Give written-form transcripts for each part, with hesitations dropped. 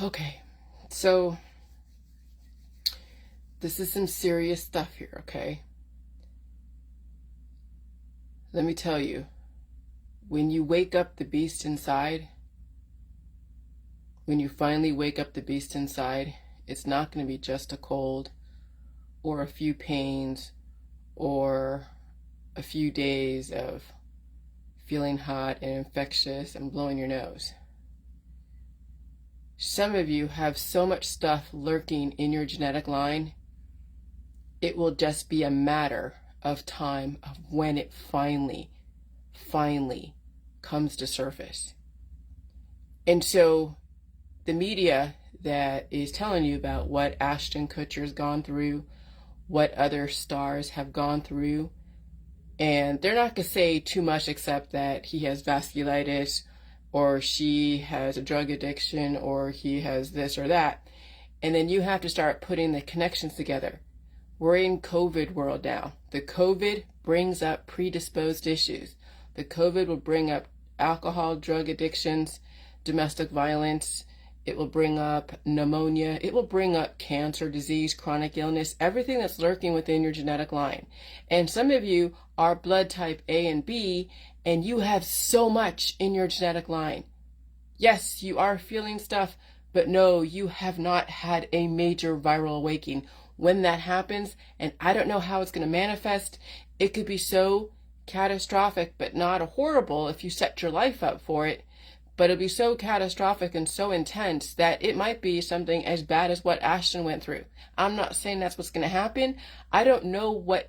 Okay, so this is some serious stuff here, okay? Let me tell you, when you wake up the beast inside, when you finally wake up the beast inside, it's not going to be just a cold or a few pains or a few days of feeling hot and infectious and blowing your nose. Some of you have so much stuff lurking in your genetic line, it will just be a matter of time of when it finally comes to surface. And so the media that is telling you about what Ashton Kutcher's gone through, what other stars have gone through, and they're not going to say too much except that he has vasculitis, or she has a drug addiction, or he has this or that. And then you have to start putting the connections together. We're in COVID world now. The COVID brings up predisposed issues. The COVID will bring up alcohol, drug addictions, domestic violence. It will bring up pneumonia. It will bring up cancer, disease, chronic illness, everything that's lurking within your genetic line. And some of you are blood type A and B, and you have so much in your genetic line. Yes, you are feeling stuff, but no, you have not had a major viral awakening. When that happens, and I don't know how it's going to manifest, it could be so catastrophic, but not horrible if you set your life up for it. But it'll be so catastrophic and so intense that it might be something as bad as what Ashton went through. I'm not saying that's what's going to happen. I don't know what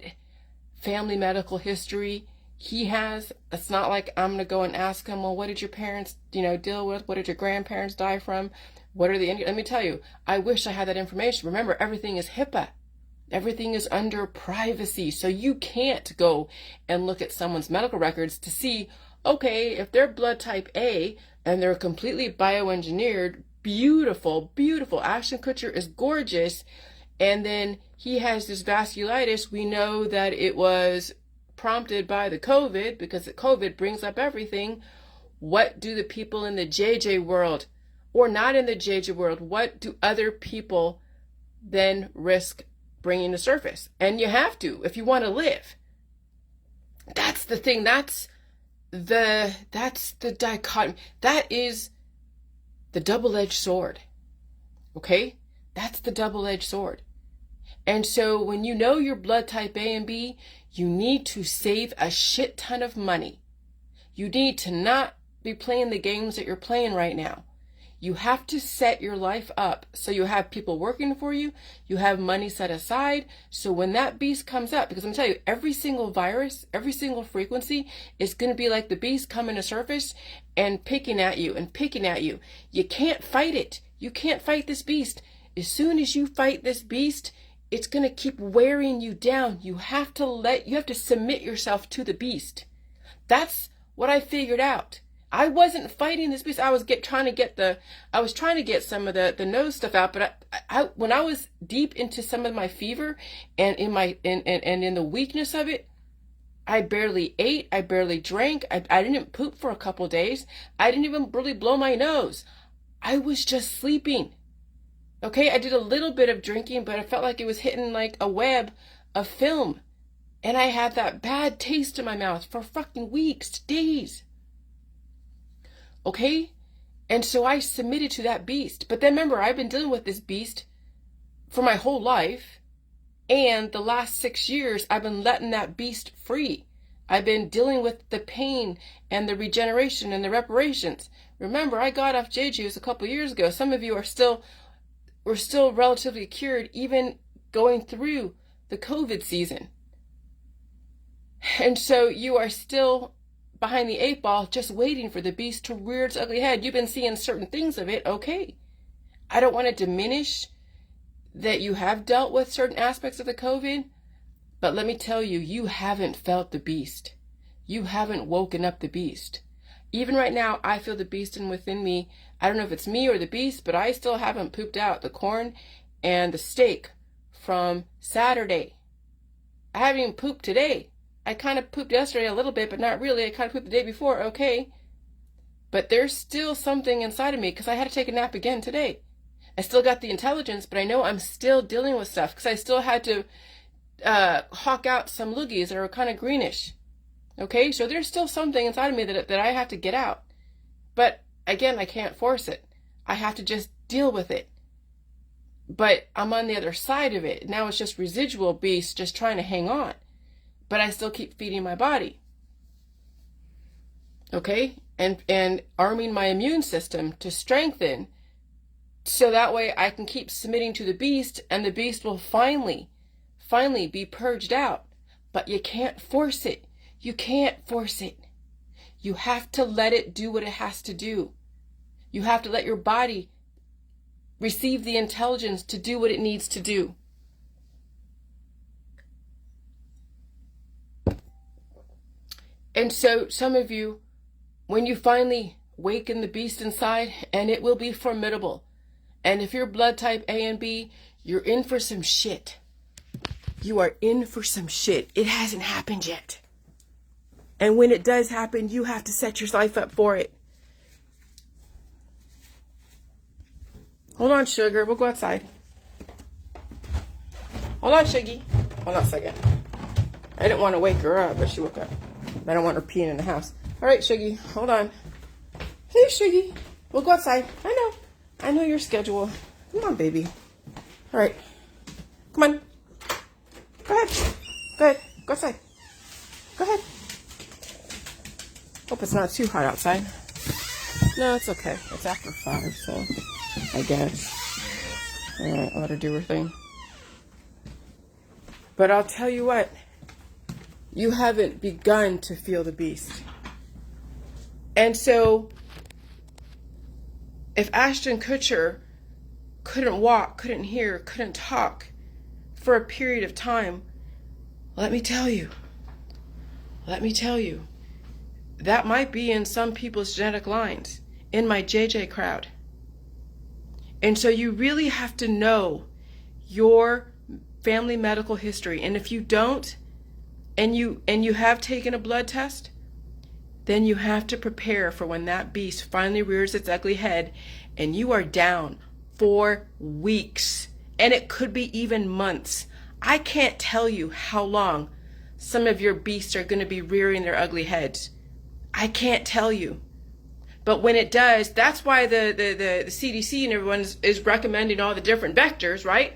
family medical history he has. It's not like I'm going to go and ask him, well, what did your parents, deal with? What did your grandparents die from? What are the, let me tell you, I wish I had that information. Remember, everything is HIPAA. Everything is under privacy. So you can't go and look at someone's medical records to see, okay, if they're blood type A and they're completely bioengineered, beautiful, Ashton Kutcher is gorgeous, and then he has this vasculitis, we know that it was prompted by the COVID, because the COVID brings up everything. What do the people in the JJ world, or not in the JJ world, what do other people then risk bringing to surface? And you have to, if you want to live. That's the thing. That's the dichotomy. That is the double-edged sword. Okay? That's the double-edged sword. And so when you know your blood type A and B, you need to save a shit ton of money. You need to not be playing the games that you're playing right now. You have to set your life up so you have people working for you, you have money set aside, so when that beast comes up, because I'm telling you, every single virus, every single frequency is going to be like the beast coming to surface and picking at you and picking at you. You can't fight it. You can't fight this beast. As soon as you fight this beast, it's going to keep wearing you down. You have to submit yourself to the beast. That's what I figured out. I wasn't fighting this beast. I was trying to get some of the nose stuff out. But I when I was deep into some of my fever and in the weakness of it, I barely ate. I barely drank. I didn't poop for a couple days. I didn't even really blow my nose. I was just sleeping. Okay, I did a little bit of drinking, but I felt like it was hitting like a web of film. And I had that bad taste in my mouth for fucking weeks, days. Okay? And so I submitted to that beast. But then remember, I've been dealing with this beast for my whole life. And the last 6 years, I've been letting that beast free. I've been dealing with the pain and the regeneration and the reparations. Remember, I got off JJ's a couple years ago. Some of you we're still relatively cured, even going through the COVID season. And so you are still behind the 8 ball, just waiting for the beast to rear its ugly head. You've been seeing certain things of it, okay. I don't want to diminish that you have dealt with certain aspects of the COVID, but let me tell you, you haven't felt the beast. You haven't woken up the beast. Even right now, I feel the beast within me. I don't know if it's me or the beast, but I still haven't pooped out the corn and the steak from Saturday. I haven't even pooped today. I kind of pooped yesterday a little bit, but not really. I kind of pooped the day before, okay. But there's still something inside of me because I had to take a nap again today. I still got the intelligence, but I know I'm still dealing with stuff because I still had to hawk out some loogies that are kind of greenish. Okay, so there's still something inside of me that I have to get out. But again, I can't force it. I have to just deal with it. But I'm on the other side of it. Now it's just residual beast just trying to hang on. But I still keep feeding my body. Okay? And arming my immune system to strengthen so that way I can keep submitting to the beast and the beast will finally be purged out. But you can't force it. You can't force it. You have to let it do what it has to do. You have to let your body receive the intelligence to do what it needs to do. And so some of you, when you finally waken the beast inside, and it will be formidable. And if you're blood type A and B, you're in for some shit. You are in for some shit. It hasn't happened yet. And when it does happen, you have to set your life up for it. Hold on, sugar. We'll go outside. Hold on, Shiggy. Hold on a second. I didn't want to wake her up, but she woke up. I don't want her peeing in the house. All right, Shiggy. Hold on. Hey, Shiggy. We'll go outside. I know your schedule. Come on, baby. All right. Come on. Go ahead. Go ahead. Go outside. Go ahead. Hope it's not too hot outside. No, it's okay. It's after 5, so I guess. All right, I'll let her do her thing. But I'll tell you what. You haven't begun to feel the beast. And so, if Ashton Kutcher couldn't walk, couldn't hear, couldn't talk for a period of time, let me tell you, that might be in some people's genetic lines, in my JJ crowd. And so you really have to know your family medical history. And if you don't, and you have taken a blood test, then you have to prepare for when that beast finally rears its ugly head and you are down for weeks. And it could be even months. I can't tell you how long some of your beasts are going to be rearing their ugly heads. I can't tell you. But when it does, that's why the CDC and everyone is recommending all the different vectors, right?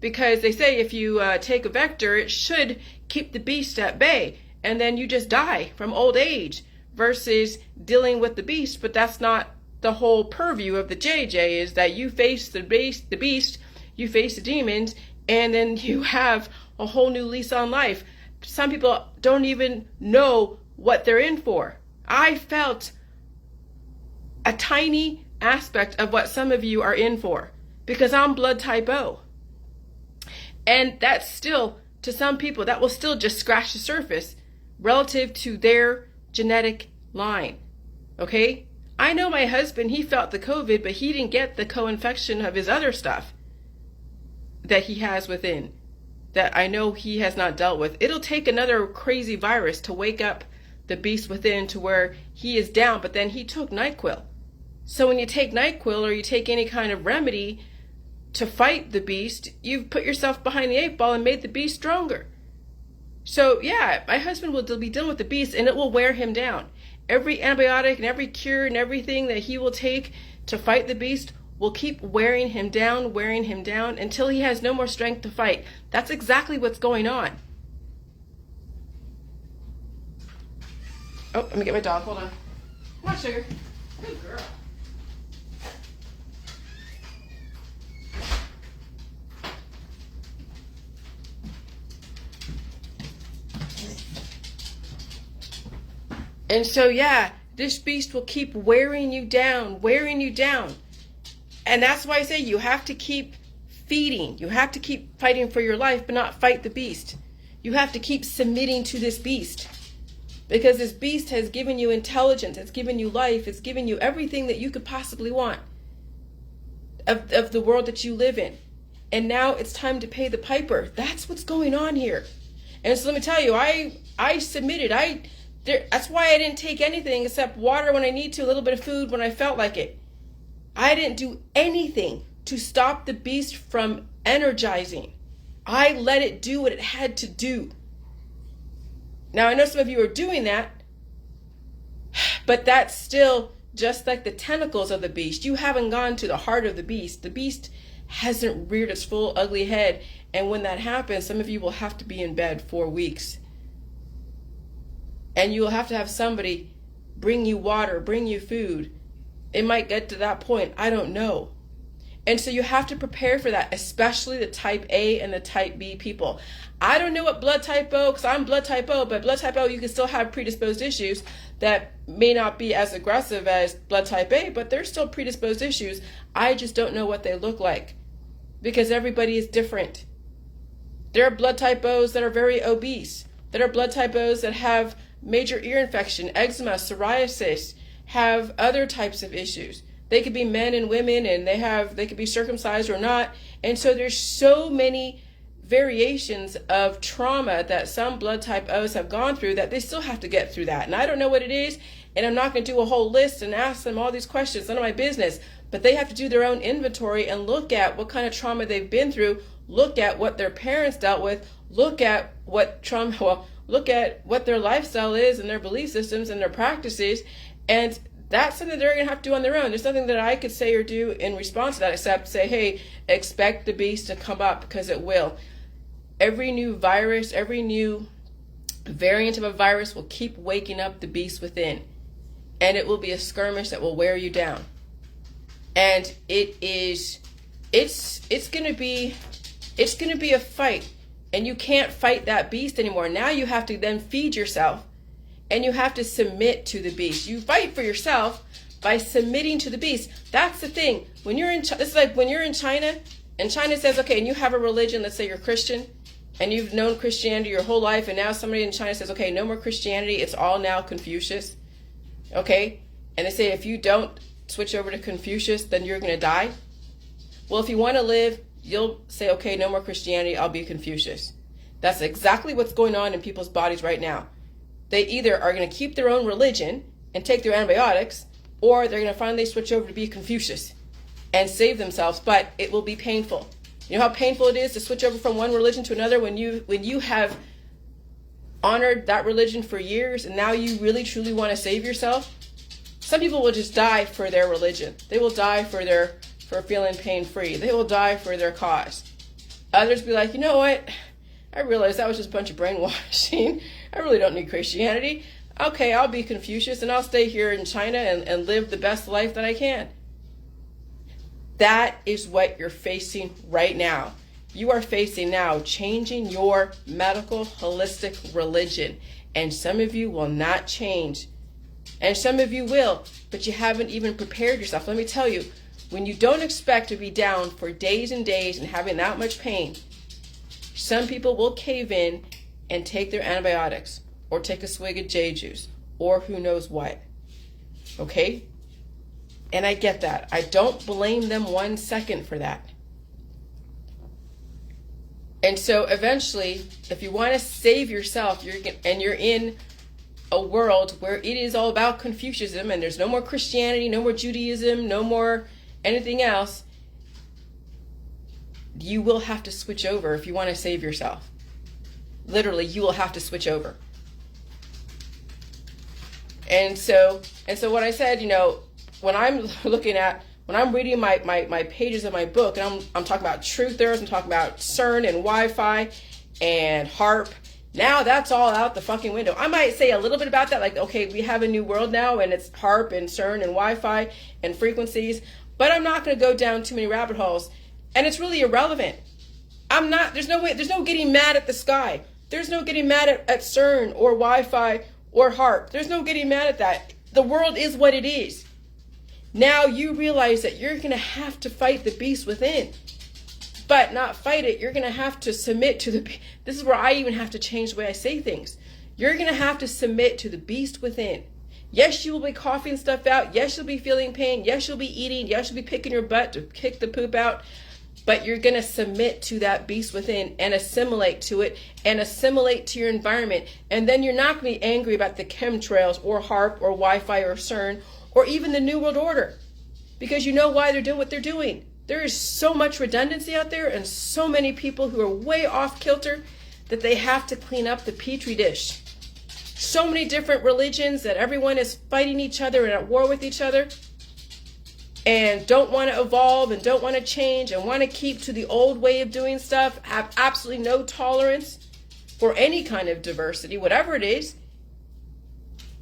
Because they say if you take a vector, it should keep the beast at bay. And then you just die from old age versus dealing with the beast. But that's not the whole purview of the JJ, is that you face the beast, you face the demons, and then you have a whole new lease on life. Some people don't even know what they're in for. I felt a tiny aspect of what some of you are in for because I'm blood type O. And that's still, to some people, that will still just scratch the surface relative to their genetic line. Okay? I know my husband, he felt the COVID, but he didn't get the co-infection of his other stuff that he has within, that I know he has not dealt with. It'll take another crazy virus to wake up the beast within to where he is down, but then he took NyQuil. So when you take NyQuil or you take any kind of remedy to fight the beast, you've put yourself behind the 8 ball and made the beast stronger. So yeah, my husband will be dealing with the beast and it will wear him down. Every antibiotic and every cure and everything that he will take to fight the beast will keep wearing him down until he has no more strength to fight. That's exactly what's going on. Oh, let me get my dog. Hold on. Come on, sugar. Good girl. And so, yeah, this beast will keep wearing you down. And that's why I say you have to keep feeding. You have to keep fighting for your life, but not fight the beast. You have to keep submitting to this beast. Because this beast has given you intelligence, it's given you life, it's given you everything that you could possibly want of the world that you live in. And now it's time to pay the piper. That's what's going on here. And so let me tell you, I submitted. That's why I didn't take anything except water when I need to, a little bit of food when I felt like it. I didn't do anything to stop the beast from energizing. I let it do what it had to do. Now, I know some of you are doing that, but that's still just like the tentacles of the beast. You haven't gone to the heart of the beast. The beast hasn't reared its full ugly head. And when that happens, some of you will have to be in bed for weeks. And you will have to have somebody bring you water, bring you food. It might get to that point. I don't know. And so you have to prepare for that, especially the type A and the type B people. I don't know what blood type O, because I'm blood type O, but blood type O, you can still have predisposed issues that may not be as aggressive as blood type A, but they're still predisposed issues. I just don't know what they look like because everybody is different. There are blood type O's that are very obese. There are blood type O's that have major ear infection, eczema, psoriasis, have other types of issues. They could be men and women, and they could be circumcised or not. And so there's so many variations of trauma that some blood type O's have gone through that they still have to get through that. And I don't know what it is, and I'm not going to do a whole list and ask them all these questions. None of my business. But they have to do their own inventory and look at what kind of trauma they've been through, look at what their parents dealt with, look at what look at what their lifestyle is and their belief systems and their practices. And that's something they're going to have to do on their own. There's nothing that I could say or do in response to that except say, hey, expect the beast to come up, because it will. Every new virus, every new variant of a virus will keep waking up the beast within. And it will be a skirmish that will wear you down. And it's going to be a fight. And you can't fight that beast anymore. Now you have to then feed yourself. And you have to submit to the beast. You fight for yourself by submitting to the beast. That's the thing. When you're in, this is like when you're in China, and China says, okay, and you have a religion, let's say you're Christian, and you've known Christianity your whole life, and now somebody in China says, okay, no more Christianity, it's all now Confucius. Okay? And they say, if you don't switch over to Confucius, then you're going to die. Well, if you want to live, you'll say, okay, no more Christianity, I'll be Confucius. That's exactly what's going on in people's bodies right now. They either are going to keep their own religion and take their antibiotics, or they're going to finally switch over to be Confucius and save themselves, but it will be painful. You know how painful it is to switch over from one religion to another when you have honored that religion for years and now you really truly want to save yourself? Some people will just die for their religion. They will die for feeling pain-free. They will die for their cause. Others be like, you know what? I realized that was just a bunch of brainwashing. I really don't need Christianity. Okay, I'll be Confucius and I'll stay here in China and live the best life that I can. That is what you're facing right now. You are facing now changing your medical holistic religion. And some of you will not change. And some of you will, but you haven't even prepared yourself. Let me tell you, when you don't expect to be down for days and days and having that much pain, some people will cave in and take their antibiotics or take a swig of J juice or who knows what. Okay? And I get that. I don't blame them 1 second for that. And so eventually, if you want to save yourself, you're in a world where it is all about Confucianism and there's no more Christianity, no more Judaism, no more anything else, you will have to switch over if you want to save yourself. Literally, you will have to switch over. And so what I said, when I'm reading my pages of my book, and I'm talking about truthers, I'm talking about CERN and Wi-Fi and HARP. Now that's all out the fucking window. I might say a little bit about that, like, okay, we have a new world now, and it's HARP and CERN and Wi-Fi and frequencies, but I'm not going to go down too many rabbit holes, and it's really irrelevant. There's no getting mad at the sky. There's no getting mad at CERN or Wi-Fi or HARP. There's no getting mad at that. The world is what it is. Now you realize that you're going to have to fight the beast within. But not fight it, you're going to have to submit to the... This is where I even have to change the way I say things. You're going to have to submit to the beast within. Yes, you will be coughing stuff out. Yes, you'll be feeling pain. Yes, you'll be eating. Yes, you'll be picking your butt to kick the poop out. But you're going to submit to that beast within and assimilate to it and assimilate to your environment. And then you're not going to be angry about the chemtrails or HARP or Wi-Fi or CERN or even the New World Order. Because you know why they're doing what they're doing. There is so much redundancy out there and so many people who are way off kilter that they have to clean up the petri dish. So many different religions that everyone is fighting each other and at war with each other and don't want to evolve and don't want to change and want to keep to the old way of doing stuff, have absolutely no tolerance for any kind of diversity, whatever it is.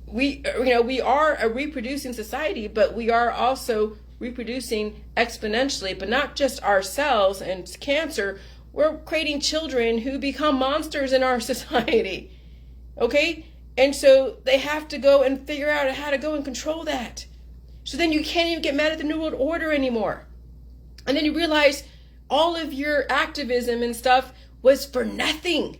We are a reproducing society, but we are also reproducing exponentially, but not just ourselves and cancer. We're creating children who become monsters in our society. Okay? And so they have to go and figure out how to go and control that. So then you can't even get mad at the New World Order anymore. And then you realize all of your activism and stuff was for nothing.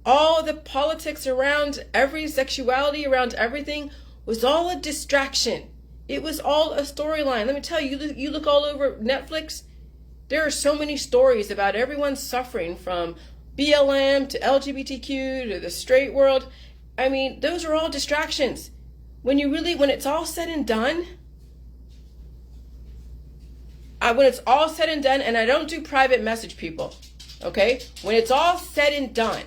All the politics around every sexuality, around everything, was all a distraction. It was all a storyline. Let me tell you, you look all over Netflix, there are so many stories about everyone suffering from BLM to LGBTQ to the straight world. I mean, those are all distractions. When it's all said and done, and I don't do private message people, okay? When it's all said and done,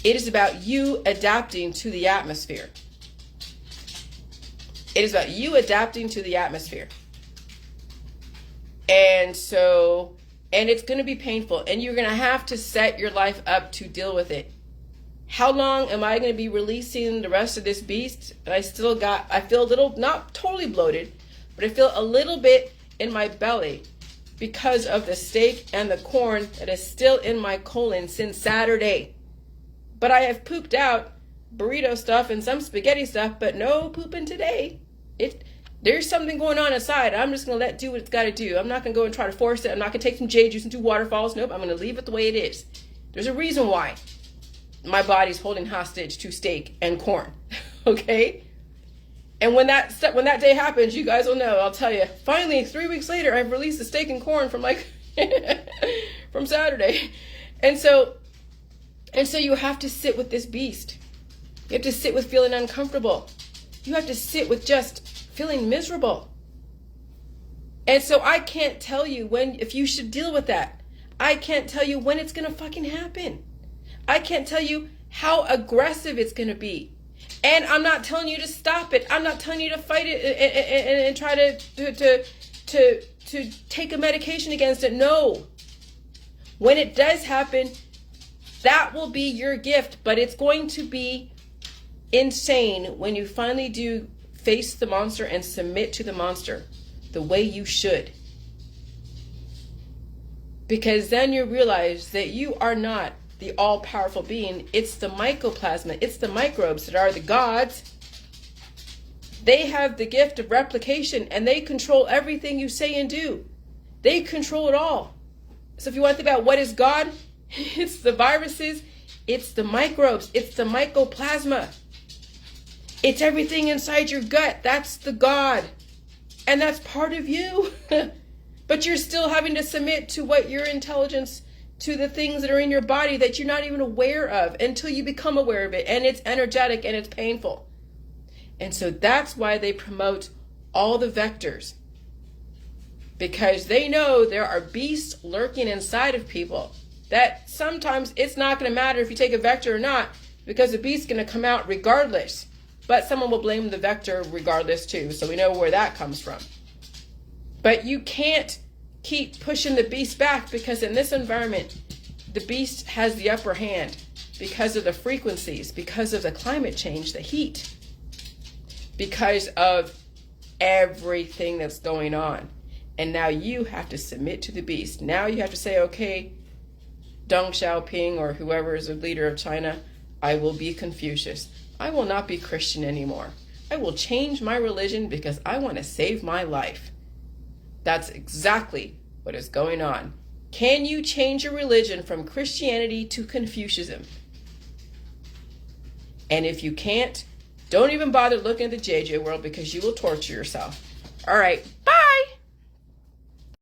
it is about you adapting to the atmosphere. It is about you adapting to the atmosphere. And it's going to be painful, and you're going to have to set your life up to deal with it. How long am I going to be releasing the rest of this beast? And I feel a little, not totally bloated, but I feel a little bit in my belly because of the steak and the corn that is still in my colon since Saturday. But I have pooped out burrito stuff and some spaghetti stuff, but no pooping today. There's something going on inside. I'm just going to let it do what it's got to do. I'm not going to go and try to force it. I'm not going to take some jade juice and do waterfalls. Nope, I'm going to leave it the way it is. There's a reason why my body's holding hostage to steak and corn. Okay? And when that day happens, you guys will know. I'll tell you. Finally, 3 weeks later, I've released the steak and corn from from Saturday. And so you have to sit with this beast. You have to sit with feeling uncomfortable. You have to sit with just feeling miserable. And so I can't tell you if you should deal with that. I can't tell you when it's going to fucking happen. I can't tell you how aggressive it's going to be. And I'm not telling you to stop it. I'm not telling you to fight it and try to take a medication against it. No. When it does happen, that will be your gift, but it's going to be insane when you finally do face the monster and submit to the monster the way you should. Because then you realize that you are not the all-powerful being. It's the mycoplasma. It's the microbes that are the gods. They have the gift of replication, and they control everything you say and do. They control it all. So if you want to think about what is God, it's the viruses, it's the microbes, it's the mycoplasma. It's everything inside your gut. That's the God. And that's part of you. But you're still having to submit to what your intelligence, to the things that are in your body that you're not even aware of until you become aware of it. And it's energetic and it's painful. And so that's why they promote all the vectors. Because they know there are beasts lurking inside of people. That sometimes it's not going to matter if you take a vector or not, because the beast's going to come out regardless. But someone will blame the vector regardless too. So we know where that comes from. But you can't keep pushing the beast back, because in this environment, the beast has the upper hand because of the frequencies, because of the climate change, the heat, because of everything that's going on. And now you have to submit to the beast. Now you have to say, okay, Deng Xiaoping or whoever is the leader of China, I will be Confucius. I will not be Christian anymore. I will change my religion because I want to save my life. That's exactly what is going on. Can you change your religion from Christianity to Confucianism? And if you can't, don't even bother looking at the JJ world, because you will torture yourself. All right.